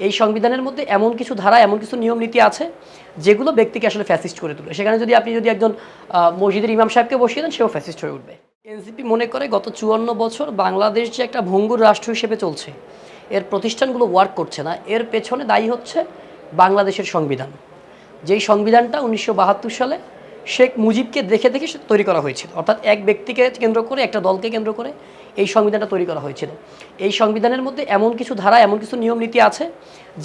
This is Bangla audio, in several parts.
এই সংবিধানের মধ্যে এমন কিছু ধারা এমন কিছু নিয়ম নীতি আছে যেগুলো ব্যক্তিকে আসলে ফ্যাসিস্ট করে তোলে। সেখানে আপনি একজন মসজিদের ইমাম সাহেবকে বসিয়ে দেন, সেও ফ্যাসিস্ট হয়ে উঠবে। এনসিপি মনে করে গত ৫৪ বছর বাংলাদেশ যে একটা ভঙ্গুর রাষ্ট্র হিসেবে চলছে, এর প্রতিষ্ঠানগুলো ওয়ার্ক করছে না, এর পেছনে দায়ী হচ্ছে বাংলাদেশের সংবিধান। যেই সংবিধানটা ১৯৭২ সালে শেখ মুজিবকে দেখে দেখে তৈরি করা হয়েছিল, অর্থাৎ এক ব্যক্তিকে কেন্দ্র করে, একটা দলকে কেন্দ্র করে এই সংবিধানটা তৈরি করা হয়েছিল। এই সংবিধানের মধ্যে এমন কিছু ধারা এমন কিছু নিয়ম নীতি আছে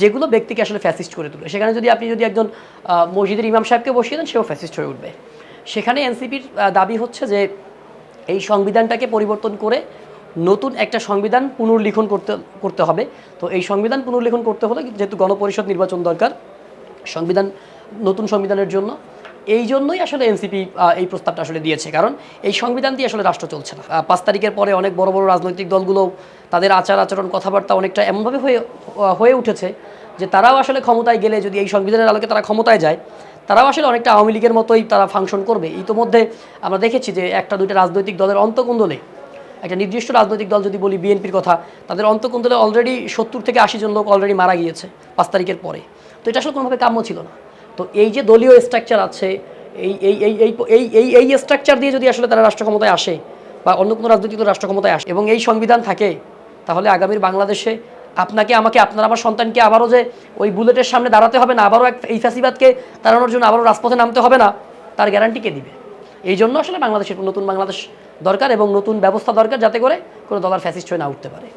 যেগুলো ব্যক্তিকে আসলে ফ্যাসিস্ট করে তোলে। সেখানে আপনি একজন মসজিদের ইমাম সাহেবকে বসিয়ে দেন, সেও ফ্যাসিস্ট হয়ে উঠবে। সেখানে এনসিপির দাবি হচ্ছে যে এই সংবিধানটাকে পরিবর্তন করে নতুন একটা সংবিধান পুনর্লিখন করতে হবে। তো এই সংবিধান পুনর্লিখন করতে হলে যেহেতু গণপরিষদ নির্বাচন দরকার নতুন সংবিধানের জন্য, এই জন্যই আসলে এনসিপি এই প্রস্তাবটা আসলে দিয়েছে। কারণ এই সংবিধান দিয়ে আসলে রাষ্ট্র চলছে না। ৫ তারিখের পরে অনেক বড় বড় রাজনৈতিক দলগুলো তাদের আচরণ কথাবার্তা অনেকটা এমনভাবে হয়ে উঠেছে যে তারাও আসলে ক্ষমতায় গেলে, যদি এই সংবিধানের আলোকে তারা ক্ষমতায় যায়, তারাও আসলে অনেকটা আওয়ামী লীগের মতোই তারা ফাংশন করবে। ইতোমধ্যে আমরা দেখেছি যে একটা দুইটা রাজনৈতিক দলের অন্তঃকুণ্ডলে, একটা নির্দিষ্ট রাজনৈতিক দল যদি বলি বিএনপির কথা, তাদের অন্তঃকুণ্ডলে অলরেডি ৭০ থেকে ৮০ জন লোক অলরেডি মারা গিয়েছে ৫ তারিখের পরে। তো এটা আসলে কোনোভাবে কাম্য ছিল না। তো এই যে দলীয় স্ট্রাকচার আছে, এই স্ট্রাকচার দিয়ে যদি আসলে তারা রাষ্ট্র ক্ষমতায় আসে বা অন্য কোনো রাজনৈতিক রাষ্ট্র ক্ষমতায় আসে এবং এই সংবিধান থাকে, তাহলে আগামীর বাংলাদেশে আপনাকে, আমাকে, আপনার আমার সন্তানকে আবারও যে ওই বুলেটের সামনে দাঁড়াতে হবে না, আবারও এই ফ্যাসিবাদকে তাড়ানোর জন্য আবারও রাজপথে নামতে হবে না, তার গ্যারান্টি কে দিবে? এই জন্য আসলে বাংলাদেশের নতুন বাংলাদেশ দরকার এবং নতুন ব্যবস্থা দরকার, যাতে করে কোনো দলার ফ্যাসিস্ট হয়ে না উঠতে পারে।